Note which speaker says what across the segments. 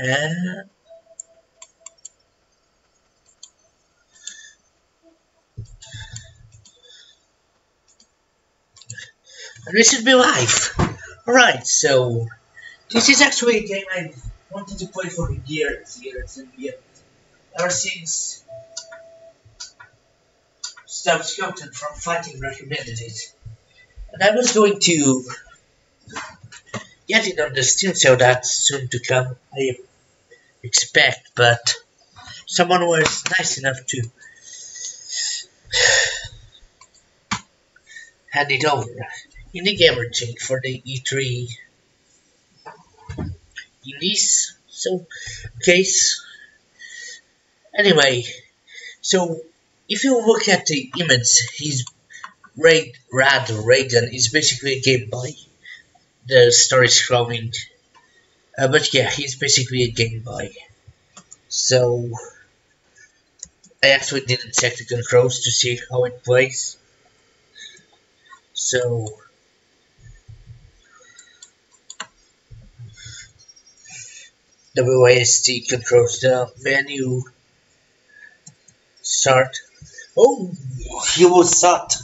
Speaker 1: Uh, and this is my life. Alright, so this is actually a game I wanted to play for years and years. Ever since Stab Skelton from Fighting recommended it. And I was going to get it on the Steam sale that's soon to come, I expect, but someone was nice enough to hand it over in the gamer chain for the E3 release. So, case. Anyway, so if you look at the image, his Rad Raygun is basically a Game Boy. The story is scrolling, but yeah, he's basically a Game Boy. So I actually didn't check the controls to see how it plays. So the WASD controls the menu. Start. Oh, he was shot.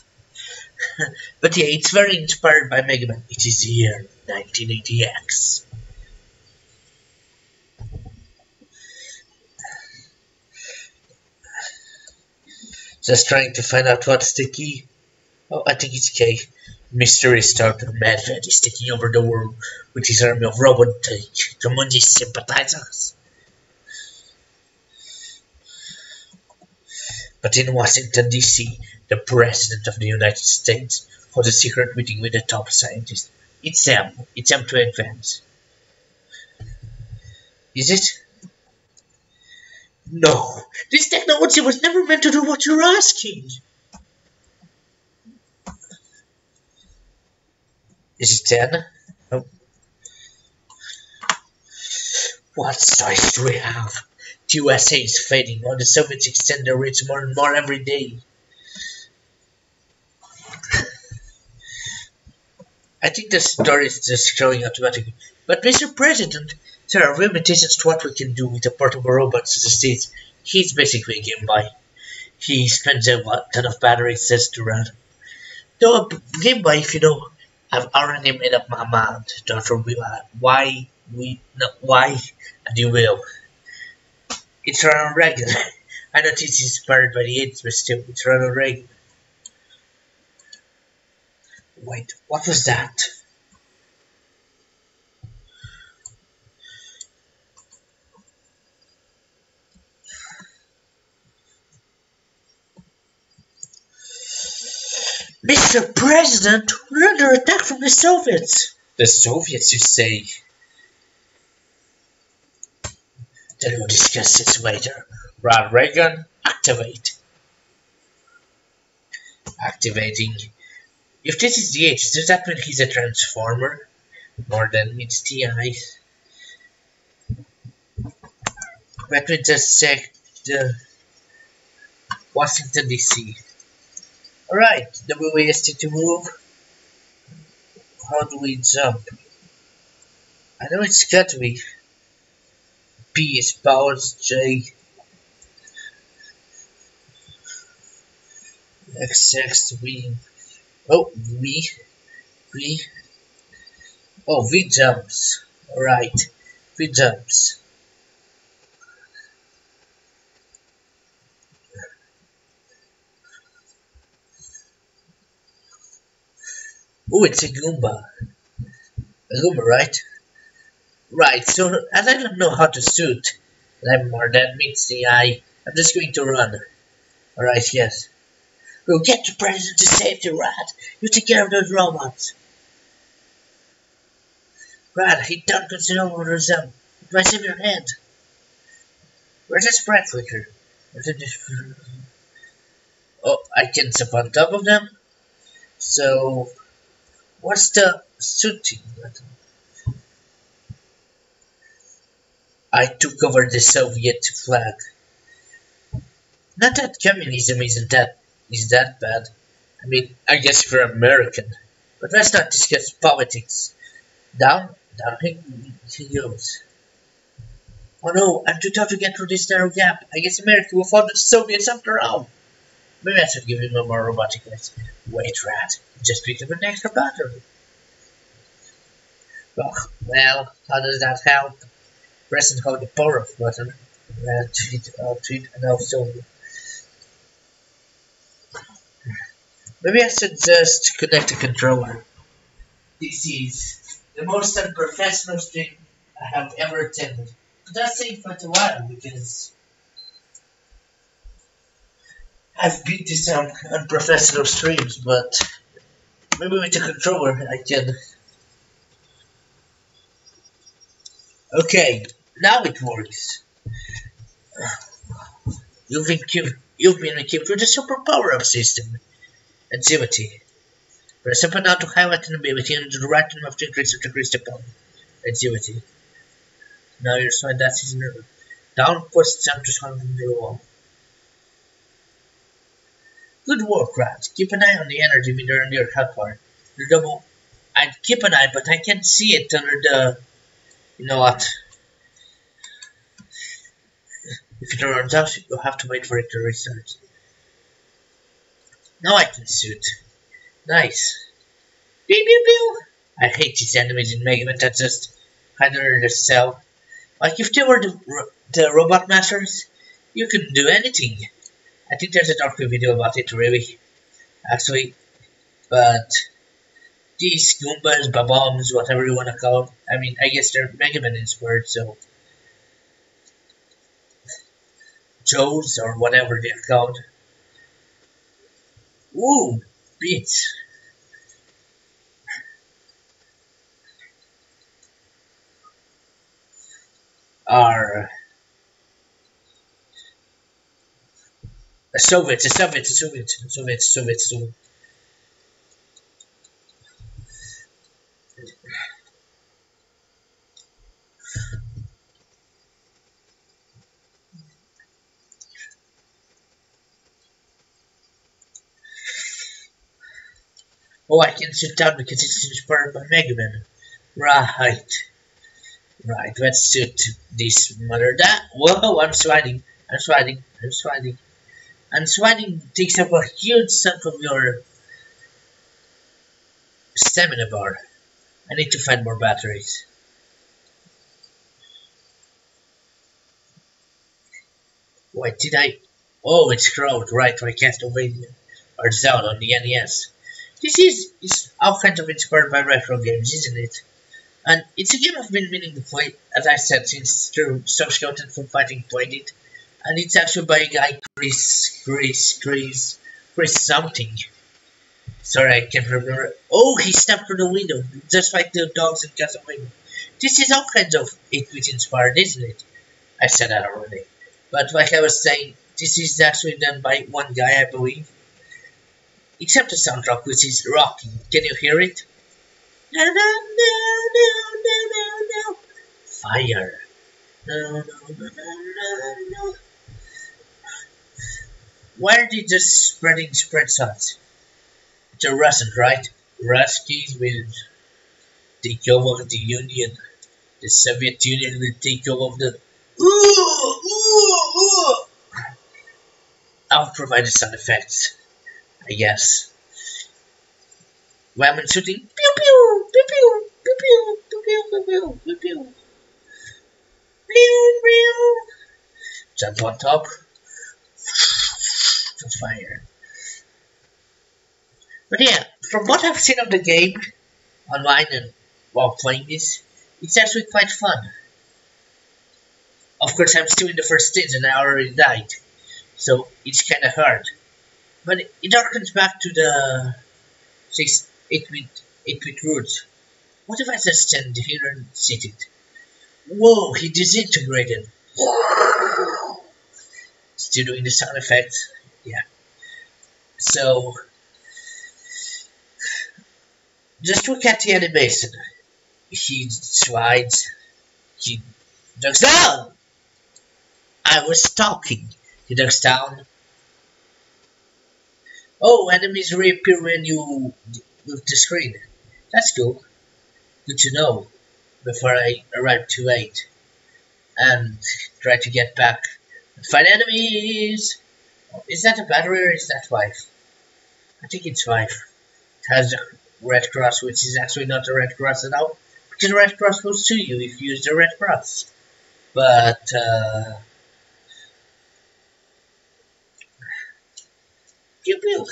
Speaker 1: But yeah, it's very inspired by Mega Man. It is the year 1980X. Just trying to find out what's the key. Oh, I think it's K. Mystery starter Madfed is taking over the world with his army of robot Jumanji sympathizers. But in Washington, D.C., the President of the United States holds a secret meeting with the top scientist. It's them. It's them to advance. Is it? No. This technology was never meant to do what you're asking. Is it 10? Oh. What size do we have? The USA is fading, while the Soviets extend their reach more and more every day. I think the story is just showing automatically. But Mr. President, there are limitations to what we can do with a portable robot such as this. He's basically a Game Boy. He spends a ton of batteries just to run. Though a Game Boy, if you know, I've already made up my mind. Don't realize why, and you will. It's Rad Raygun. I know this is inspired by the 80s, but still, it's Rad Raygun. Wait, what was that? Mr. President, we're under attack from the Soviets. The Soviets, you say? Then we'll discuss this later. Rad Raygun, activate. Activating. If this is the H, does that mean he's a transformer? More than it's TI. Let me just check the Washington DC. Alright, WASD to move. How do we jump? I know it's got to be P is powers, J XX V. Oh, V. Oh, V jumps. Alright, V jumps. Oh, it's a Goomba. A Goomba, right? Right, so as I don't know how to shoot more than meets the eye, I'm just going to run. Alright, yes. We'll get the president to safety, Rad. You take care of those robots. Rad, he don't consider over them. It might save your head. Where's the spread flicker? Oh, I can step on top of them. So, what's the shooting button? I took over the Soviet flag. Not that communism isn't that bad. I mean, I guess if you're American. But let's not discuss politics. Down he goes. Oh no, I'm too tough to get through this narrow gap. I guess America will follow the Soviets after all. Maybe I should give him a more robotic voice. Wait, Rad, just picked up an extra battery. Well, how does that help? Press and hold the power off button. Treat and also. Maybe I should just connect the controller. This is the most unprofessional stream I have ever attended. But that's saying quite a while because I've been to some unprofessional streams, but maybe with the controller I can. Okay, now it works. You've been equipped with a super power-up system. Agility. Press up and down to highlight an ability and the right and left to increase the power. Agility. Now you're showing that is nerve. Down push jump to something the wall. Good work, Rad. Keep an eye on the energy meter on your health bar. The double. I'd keep an eye, but I can't see it under the. You know what? If it runs out, you'll have to wait for it to restart. Now I can shoot. Nice. Pew pew pew. I hate these enemies in Mega Man that just hide under the cell. Like if they were the robot masters, you couldn't do anything. I think there's a dark video about it, really. Actually, but these Goombas, Baboms, whatever you wanna call them. I mean, I guess they're Mega Man inspired, so Joes or whatever they're called. Ooh, beats. Are a Soviet. Oh, I can sit down because it's inspired by Mega Man. Right, let's shoot this mother. Whoa, I'm sliding takes up a huge chunk of your stamina bar. I need to find more batteries. Wait, did I? Oh, it's crowd, right, I Castlevania or Zelda on the NES. This is all kinds of inspired by retro games, isn't it? And it's a game I've been meaning to play, as I said, since Skeleton from Fighting played it. And it's actually by a guy, Chris something. Sorry, I can't remember. Oh, he stepped through the window, just like the dogs in Castlevania. This is all kinds of 8-bit inspired, isn't it? I said that already. But like I was saying, this is actually done by one guy, I believe. Except the soundtrack, which is rocky. Can you hear it? No, no, no, no, no, no, no. Fire. No, no, no, no, no, no. Why are they just spread shots? It's a Russian, right? Ruskies will take over the Union. The Soviet Union will take over the. I'll provide the sound effects, I guess. Women shooting. Pew pew pew pew pew pew pew pew pew pew pew. Pew pew. Jump on top. Fire. But yeah, from what I've seen of the game online and while playing this, it's actually quite fun. Of course, I'm still in the first stage and I already died, so it's kinda hard. But it harkens back to the 8-bit roots. What if I just stand here and sit it? Whoa, he disintegrated. Still doing the sound effects. Yeah. So, just look at the animation. He slides. He ducks down. I was talking. He ducks down. Oh, enemies reappear when you move the screen. That's cool. Good to know. Before I arrive too late and try to get back and fight enemies. Is that a battery or is that 5? I think it's 5. It has a red cross, which is actually not a red cross at all, because the red cross goes to you if you use the red cross. But pew pew.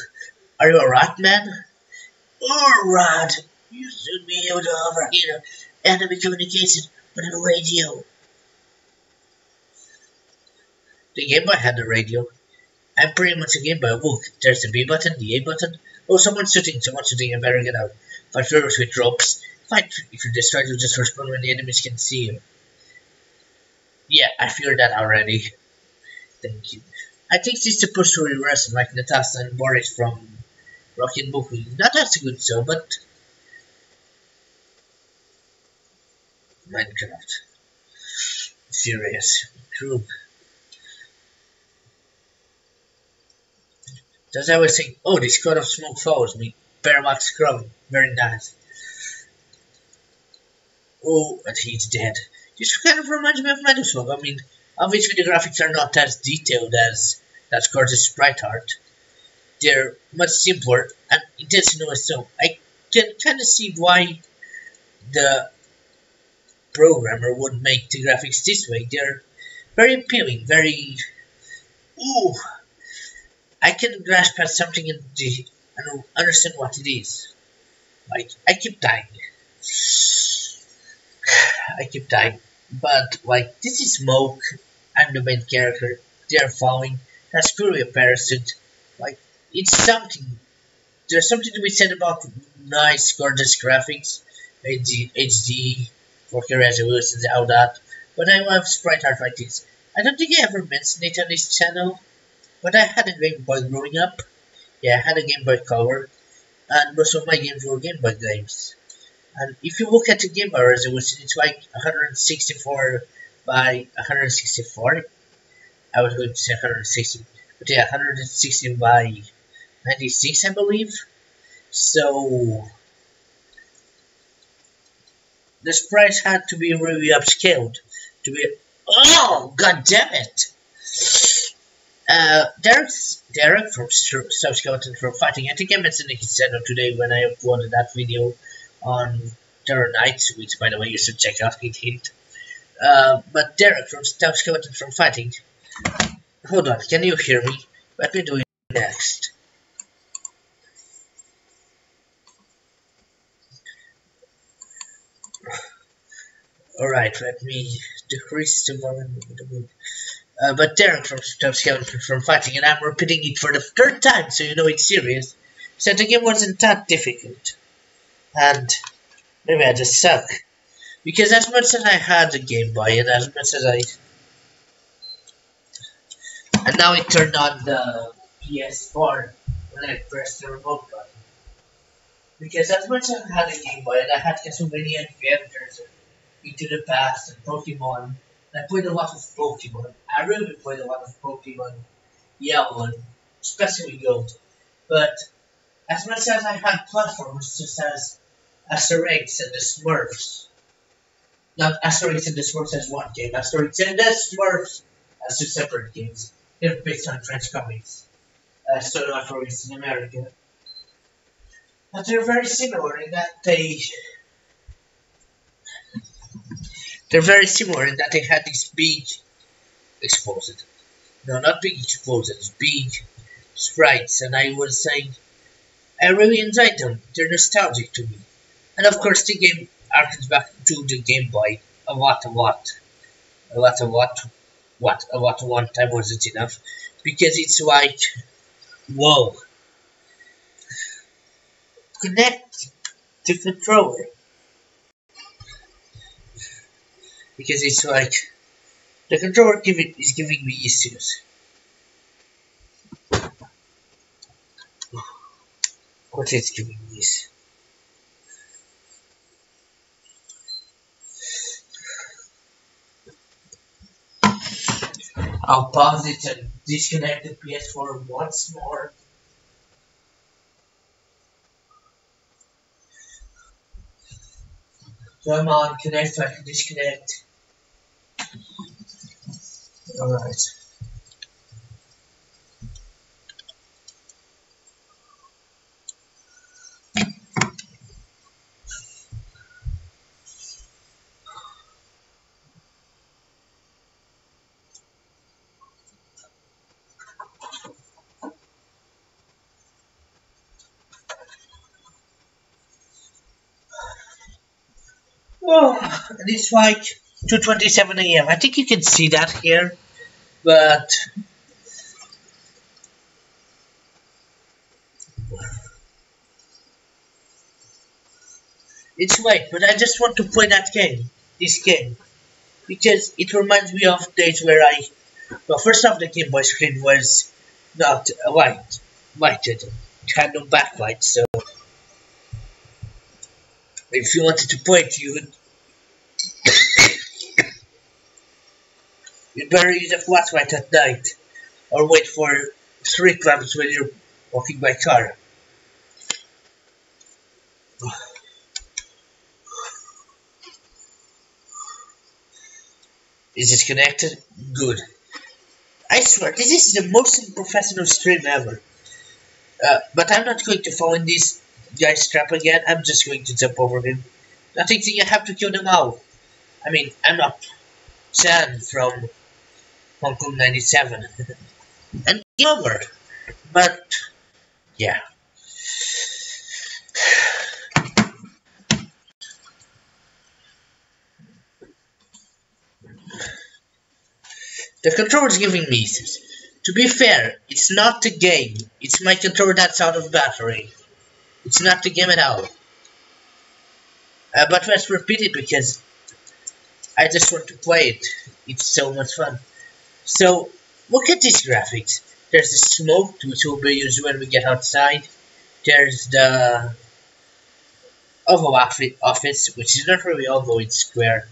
Speaker 1: Are you a rat man? Oh, Rad, you should be able to overhear enemy communication on a radio. The Game Boy had a radio. I'm pretty much a Game Boy. Look, there's the B button, the A button. Oh, someone's shooting, I better get out. Fight first with ropes. Fight if you destroy to just respond when the enemies can see you. Yeah, I figured that already. Thank you. I think she's supposed to reverse like Natasha and Boris from Rocky Bookie. Not that's a good show, but Minecraft. Serious. True. Does I always think, oh, this cloud of smoke follows me. Parallax Crown. Very nice. Oh, and he's dead. This kind of reminds me of Metal Slug. I mean, obviously the graphics are not as detailed as that gorgeous sprite art. They're much simpler and intentional, so I can kind of see why the programmer would make the graphics this way. They're very appealing, very... Ooh! I can grasp at something in the... and understand what it is. Like, I keep dying. But, like, this is Smoke. I'm the main character. They're following. That's purely a parasite. Like, it's something. There's something to be said about nice, gorgeous graphics. HD, 4K resolutions, all that. But I love sprite art like this. I don't think I ever mentioned it on this channel. But I had a Game Boy growing up. Yeah, I had a Game Boy Color. And most of my games were Game Boy games. And if you look at the Game Boy resolution, it's like 164 by 164. I was going to say 160. But yeah, 160 by 96, I believe. So the sprites had to be really upscaled to be. Oh, god damn it! Derek from Subskeleton from Fighting. I think I mentioned his channel today when I uploaded that video on Terror Nights, which by the way you should check out. Hint. But Derek from Subskeleton from Fighting. Hold on, can you hear me? Let me do it next. Alright, let me decrease the volume of the book. But Derek from Subskeleton from Fighting, and I'm repeating it for the 3rd time, so you know it's serious, said the game wasn't that difficult. And maybe I just suck. Because as much as I had a Game Boy, and as much as and now it turned on the PS4 when I pressed the remote button. Because as much as I had a Game Boy, and I had Castlevania Adventures, Into the Past, and Pokemon, and I played a lot of Pokemon. I really played a lot of Pokemon Yellow, especially Gold. But as much as I had platforms such as Asterix and the Smurfs, not Asterix and the Smurfs as one game, Asterix and the Smurfs as 2 separate games. They're based on French comics, so not released in America. But they're very similar in that they had these big explosives. No, not big explosives, big sprites, and I was saying I really enjoyed them. They're nostalgic to me. And of course the game harkens back to the Game Boy a lot. One time wasn't enough, because it's like, whoa, connect the controller. Because it's like, the controller is giving me issues. What is giving me this? I'll pause it and disconnect the PS4 once more. Come on, connect so I can disconnect. Alright. Oh, and it's like 2:27 AM. I think you can see that here, but it's late. But I just want to play this game, because it reminds me of days where well, first off, the Game Boy screen was not lighted. It had no backlight, so if you wanted to play it, you'd better use a flashlight at night, or wait for street lamps when you're walking by car. Is it connected? Good. I swear, this is the most unprofessional stream ever. But I'm not going to fall in this guy's trap again. I'm just going to jump over him. I think I have to kill them all. I mean, I'm not Chan from Hong Kong 97. And game over. But, yeah. The controller is giving me issues. To be fair, it's not the game. It's my controller that's out of battery. It's not the game at all. But let's repeat it because I just want to play it. It's so much fun. So, look at these graphics. There's the smoke, which will be used when we get outside. There's the oval office, which is not really oval, it's square.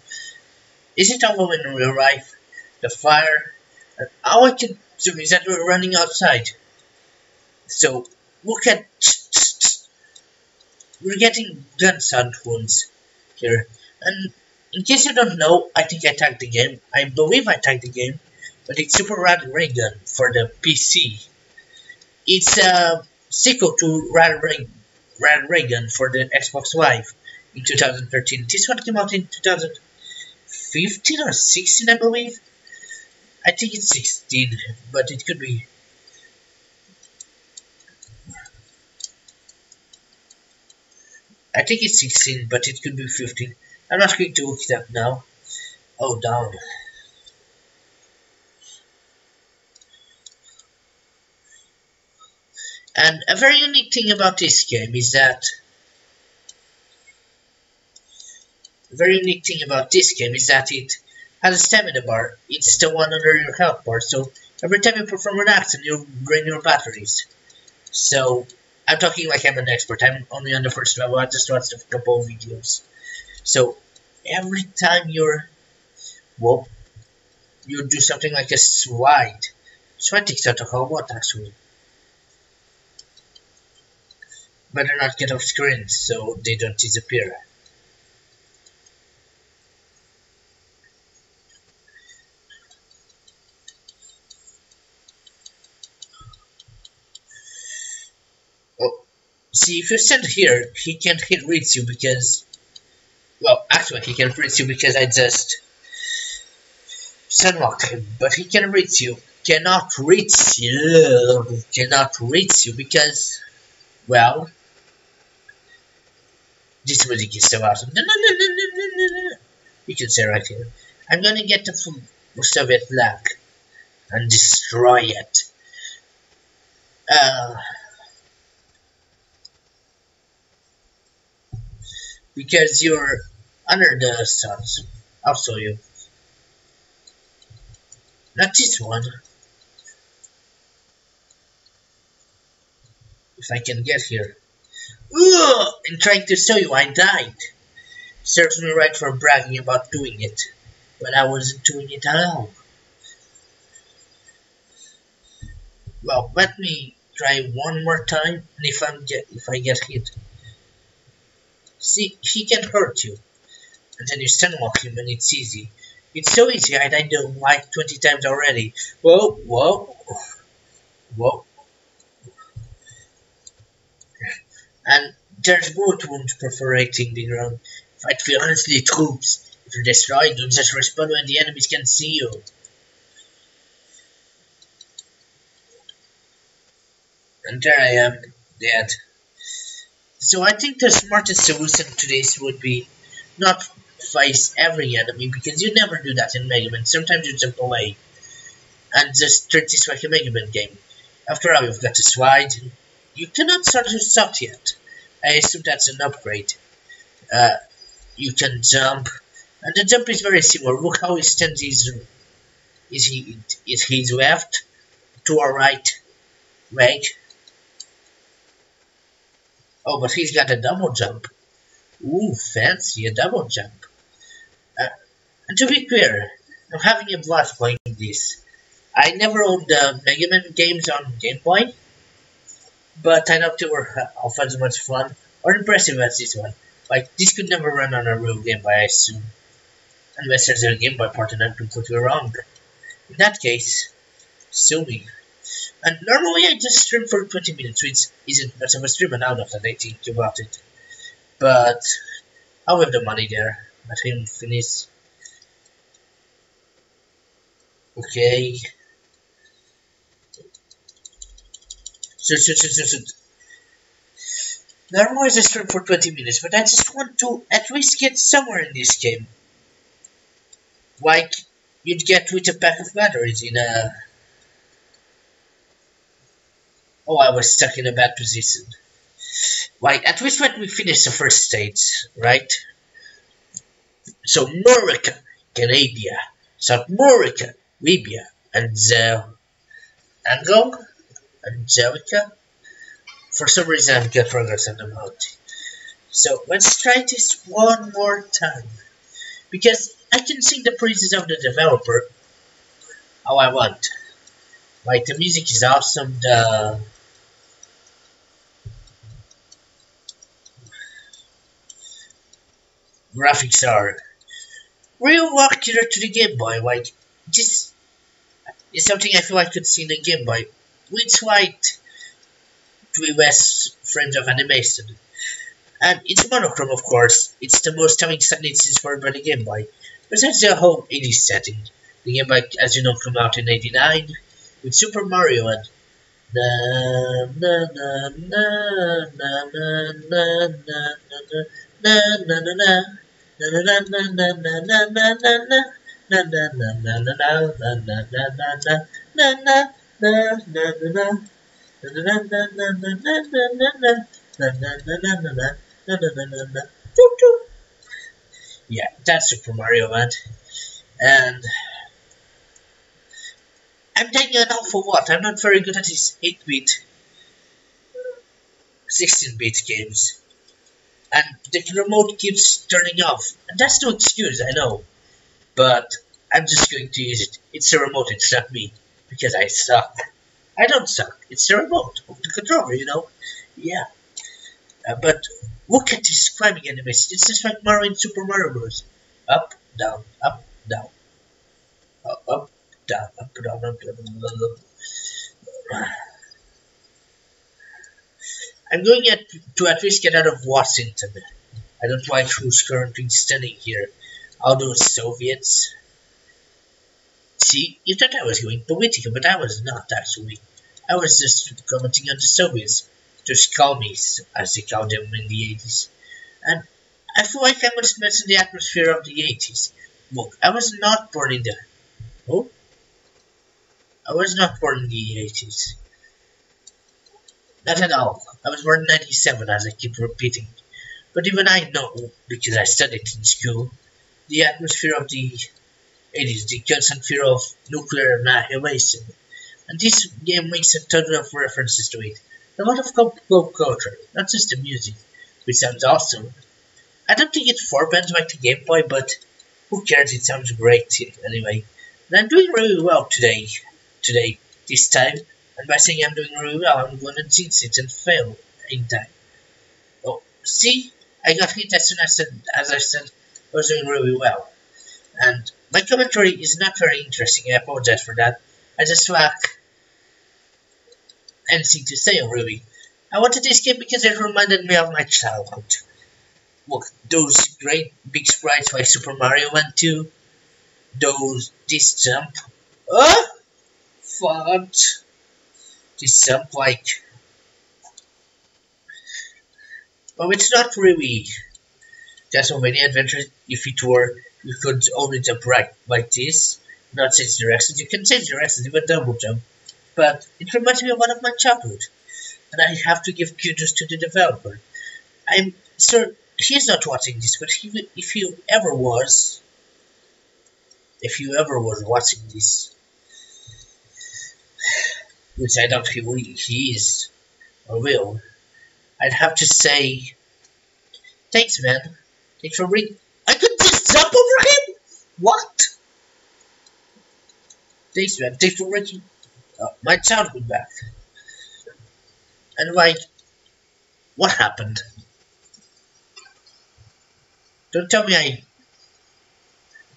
Speaker 1: Is it oval in real life? The fire. And all I can do is that we're running outside. So, look at... We're getting gun sound wounds here. And in case you don't know, I think I tagged the game. I believe I tagged the game. But it's Super Rad Raygun for the PC. It's a sequel to Rad Raygun for the Xbox Live in 2013. This one came out in 2015 or 16, I believe. I think it's 16, but it could be. I think it's 16, but it could be 15. I'm not going to look it up now. Oh, down. And a very unique thing about this game is that it has a stamina bar. It's the one under your health bar, so every time you perform an action, you drain your batteries. So, I'm talking like I'm an expert. I'm only on the first level. I just watched a couple of videos. So, every time you do something like a slide. Slide takes out a whole lot, actually. Better not get off screen so they don't disappear. Oh, see, if you stand here, he can't reach you because... Well, actually, he can reach you because I just sunlocked him, but he can reach you. Cannot reach you because, well, this music is so awesome. You can say right here. I'm gonna get the full Soviet flag and destroy it. because you're under the sun. So I'll show you. Not this one. If I can get here. Ugh! In trying to show you, I died. Serves me right for bragging about doing it, but I wasn't doing it at all. Well, let me try one more time, and if I get hit, see, he can hurt you, and then you stunlock him, and it's easy. It's so easy. I died like 20 times already. Whoa, whoa, whoa. And there's bullet wounds perforating the ground. Fight honestly, troops. If you're destroyed, don't just respawn when the enemies can see you. And there I am, dead. So I think the smartest solution to this would be not face every enemy, because you never do that in Mega Man. Sometimes you jump away and just treat this like a Mega Man game. After all, you've got to slide. You cannot start to shot yet. I assume that's an upgrade. You can jump, and the jump is very similar. Look how he stands his left to our right leg. Oh, but he's got a double jump. Ooh, fancy, a double jump. And to be clear, I'm having a blast playing this. I never owned the Mega Man games on Game Boy, but I know they were half as much fun or impressive as this one. Like, this could never run on a real Game Boy, I assume. Unless there's a Game Boy port and I'm completely wrong. In that case, sue me. And normally I just stream for 20 minutes, which isn't much of a stream now that I think about it. But I'll have the money there. Let him finish. Okay. Shoot. Normally I just stream for 20 minutes, but I just want to at least get somewhere in this game. Like you'd get with a pack of batteries in a... Oh, I was stuck in a bad position. Like, at least let me finish the first stage, right? So, America, Canada, South America, Libya, and Angelica. For some reason, I'm getting progress on the mountain. So, let's try this one more time. Because I can sing the praises of the developer how I want. Like, the music is awesome, the... graphics are real accurate to the Game Boy. Like, this is something I feel I could see in the Game Boy with slight 3 less frames of animation. And it's monochrome, of course. It's the most telling techniques inspired by the Game Boy. Besides the whole 80s setting. The Game Boy, as you know, came out in '89 with Super Mario and na na na na na na na na na na. Yeah, that's Super Mario Land. And I'm taking an awful lot. I'm not very good at these 8-bit, 16-bit games. And the remote keeps turning off. And that's no excuse, I know. But I'm just going to use it. It's the remote, it's not me. Because I suck. I don't suck. It's the remote of the controller, you know? Yeah. But look at this climbing animation. It's just like Mario in Super Mario Bros. Up, down, up, down. Up, down, up, down, up, down. I'm going to at least get out of Washington. I don't like who's currently standing here. All those Soviets. See, you thought I was going political, but I was not actually. I was just commenting on the Soviets. Just commies, as they called them in the 80s. And I feel like I must mention the atmosphere of the 80s. Look, I was not born in the... Oh? I was not born in the 80s. Not at all. I was born in 97, as I keep repeating. But even I know, because I studied in school, the atmosphere of the 80s, the constant fear of nuclear annihilation. And this game makes a ton of references to it. A lot of pop culture, not just the music, which sounds awesome. I don't think it forbans like the Game Boy, but who cares, it sounds great anyway. And I'm doing really well this time. And by saying I'm doing really well, I'm going to jinx it and fail in time. Oh, see? I got hit as soon as I said I was doing really well. And my commentary is not very interesting, I apologize for that. I just lack anything to say, really. I wanted this game because it reminded me of my childhood. Look, those great big sprites like Super Mario Land 2, this jump. Oh! Fudge! This jump like... Well, it's not really Castlevania Adventure. If it were, you could only jump right like this, not change directions. You can change directions, even double jump. But it reminds me of one of my childhood. And I have to give kudos to the developer. I'm sure he's not watching this, but if you ever was watching this, which I don't think he is or will, I'd have to say, thanks, man. Thanks for bringing. I could just jump over him. What? Thanks, man. Thanks for bringing my childhood back. And like, what happened? Don't tell me I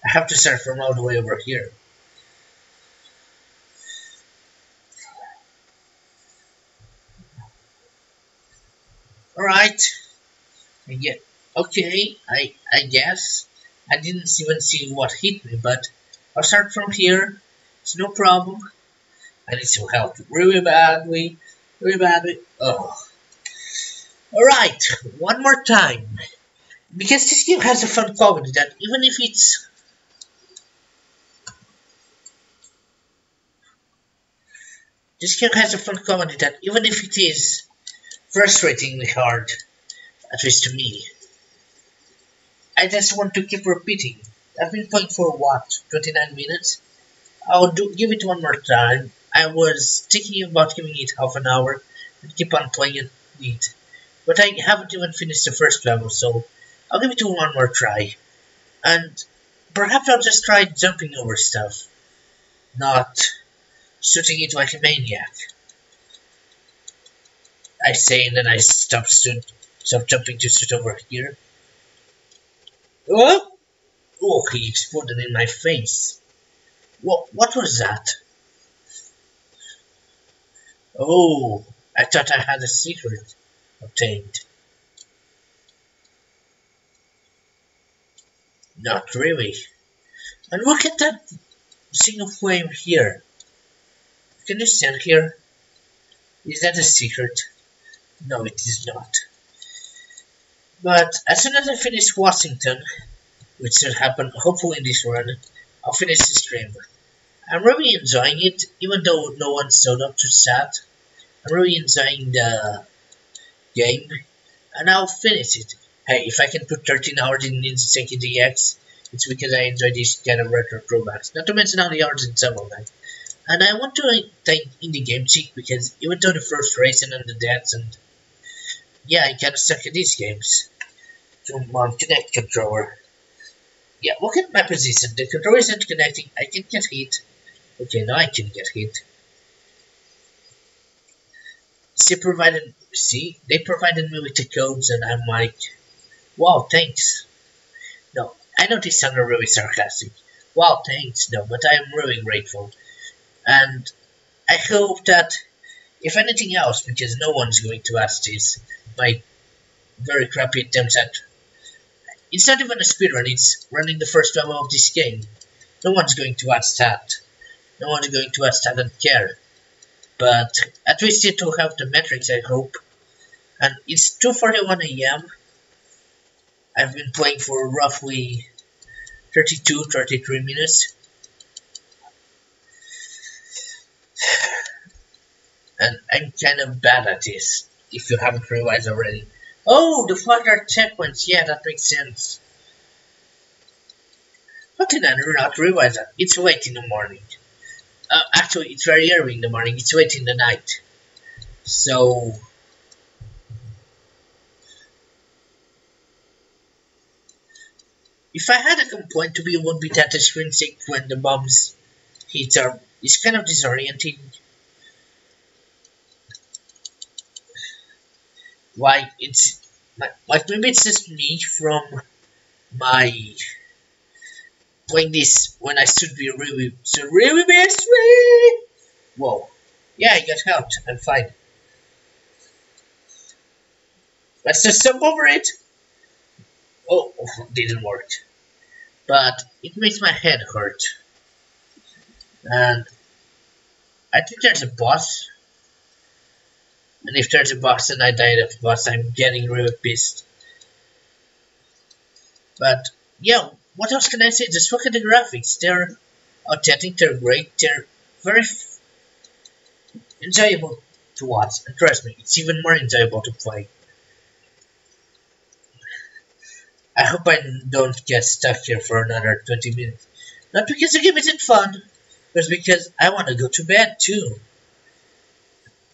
Speaker 1: have to start from all the way over here. Alright. Okay, I guess. I didn't even see what hit me, but I'll start from here. It's no problem. I need some help really badly. Oh. Alright, one more time. Because this game has a fun quality that even if it's... This game has a fun quality that even if it is frustratingly hard, at least to me, I just want to keep repeating. I've been playing for what, 29 minutes? I'll give it one more time. I was thinking about giving it half an hour and keep on playing it, but I haven't even finished the first level, so I'll give it one more try. And perhaps I'll just try jumping over stuff, not shooting it like a maniac. I say, and then I stop jumping to shoot over here. Oh! Oh, he exploded in my face. What was that? Oh, I thought I had a secret obtained. Not really. And look at that single flame here. Can you stand here? Is that a secret? No, it is not. But as soon as I finish Washington, which should happen hopefully in this run, I'll finish the stream. I'm really enjoying it, even though no one showed up to chat. I'm really enjoying the game, and I'll finish it. Hey, if I can put 13 hours in Ninja Seiki DX, it's because I enjoy these kind of retro throwbacks. Not to mention all the hours in Shovel Knight. And I want to thank Indie Game Cheek because even though the first racing and the dance and yeah, I kinda suck at these games. Come on, connect controller. Yeah, look at my position. The controller isn't connecting. I can get hit. Okay, now I can get hit. They provided me with the codes and I'm like, wow, thanks. No, I know this sounded really sarcastic. Wow, thanks, no, but I am really grateful. And I hope that, if anything else, because no one's going to ask this, my very crappy attempts at... It's not even a speedrun, it's running the first level of this game. No one's going to ask that. No one's going to ask that and care. But at least it will have the metrics, I hope. And it's 2:41 AM. I've been playing for roughly 33 minutes. And I'm kind of bad at this, if you haven't realized already. Oh, the further checkpoints. Yeah, that makes sense. How did I not realize that? It's late in the morning. Actually, it's very early in the morning. It's late in the night. So, if I had a complaint to be, it would be that the screen sick when the bombs hit are is kind of disorienting. Like it's like maybe it's just me from my playing this when I should really be asleep. Whoa. Yeah, I got helped. I'm fine. Let's just jump over it. Oh, didn't work. But it makes my head hurt. And I think there's a boss. And if there's a boss and I died of the boss, I'm getting really pissed. But yeah, what else can I say? Just look at the graphics. They're authentic, they're great, they're very enjoyable to watch. And trust me, it's even more enjoyable to play. I hope I don't get stuck here for another 20 minutes. Not because the game isn't fun, but because I want to go to bed too.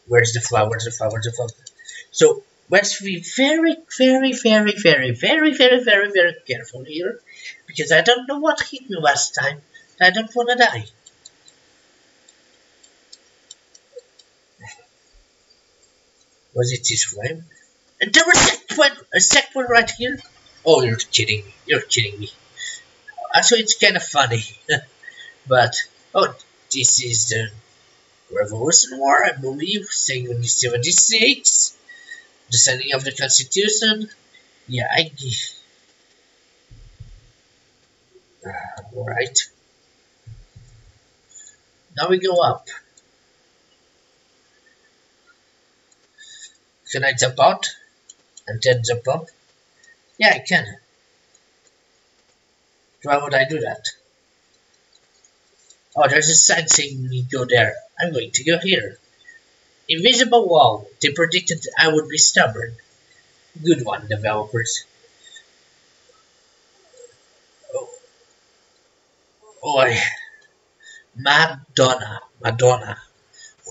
Speaker 1: Where's the flower? Where's the flower? Where's the flower? So let's be very careful here, because I don't know what hit me last time. I don't want to die. Was it this flame? And there was a checkpoint right here. Oh, you're kidding me. You're kidding me. Actually, it's kind of funny. But, oh, this is the Revolution War, I believe, 1776. The signing of the Constitution. Yeah, alright. Now we go up. Can I jump out? And then jump up? Yeah, I can. Why would I do that? Oh, there's a sign saying we go there. I'm going to go here. Invisible wall. They predicted I would be stubborn. Good one, developers. Oh, Madonna.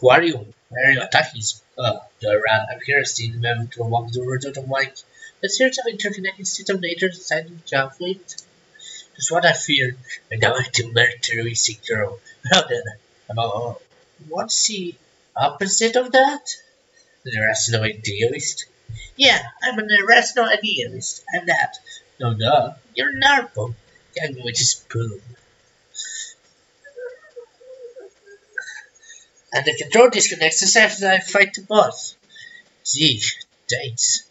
Speaker 1: Who are you? Why are you attacking? The Rad. I'm here seeing them to walk the road of the mic. The series of interconnected system nature decided to conflict. That's what I feared. And now I'm to murder a sick girl. Well then, what's the opposite of that? An irrational idealist? Yeah, I'm an irrational idealist. I'm that. No, duh. You're Narpo. I'm going to spoon. And the control disconnects as after I fight the boss. Gee, thanks.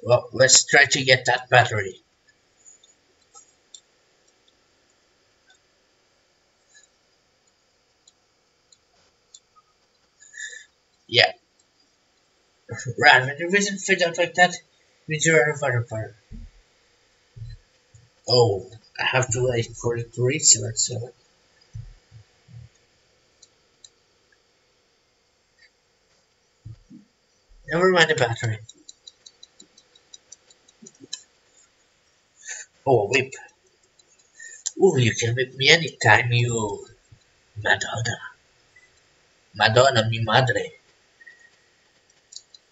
Speaker 1: Well, let's try to get that battery. Yeah. Rad, when your vision fades out like that, means you're a vampire. Oh, I have to wait for it to restart, so. Never mind the battery. Oh, a whip. Oh, you can whip me anytime, you Madonna. Madonna, mi madre.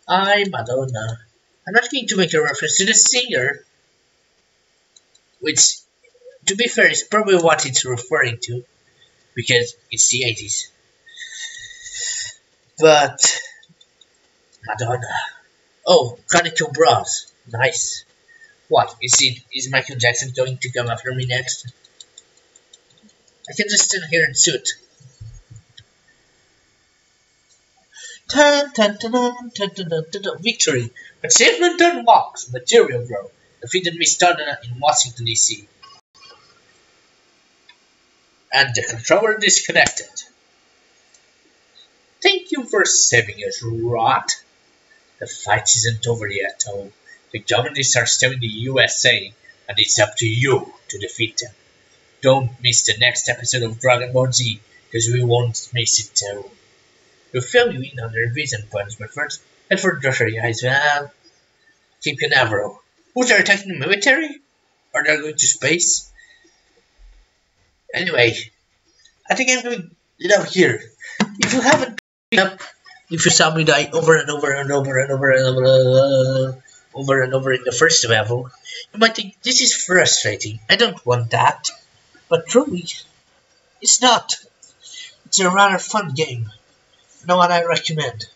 Speaker 1: Madonna. I'm not going to make a reference to the singer, which, to be fair, is probably what it's referring to, because it's the 80s. But, Madonna. Oh, Conical Bras. Nice. What, is Michael Jackson going to come after me next? I can just stand here and shoot. Victory! Achievement unlocked! Material Bro defeated Miss Donna in Washington, D.C. And the controller disconnected. Thank you for saving us, Rot. The fight isn't over yet, though. The Germans are still in the USA, and it's up to you to defeat them. don't miss the next episode of Dragon Ball Z, because we won't miss it too. We'll fill you in on the recent points, but first, and for the treasure, guys, well, Keep Canaveral. Who's there attacking the military? Are they going to space? Anyway, I think I'm going to get out here. If you haven't picked up, if you saw me die over and over and over and over and over in the first level, you might think this is frustrating. I don't want that. But truly, it's not. It's a rather fun game. No one I recommend.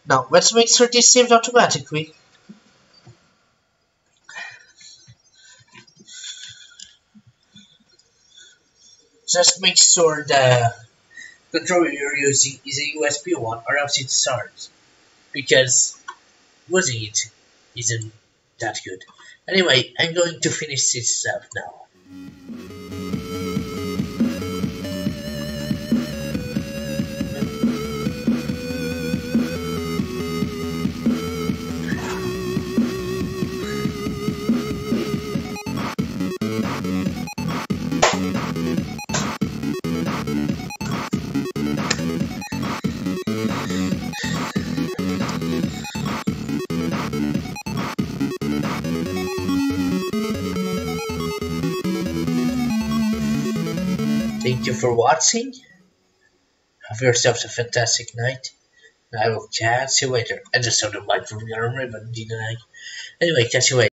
Speaker 1: Now, let's make sure this saved automatically. Just make sure the controller you're using is a USB one, or else it starts. Because using it isn't that good. Anyway, I'm going to finish this up now. Thank you for watching. Have yourselves a fantastic night. And I will catch you later. I just saw the mic from your arm, but didn't I? Anyway, catch you later.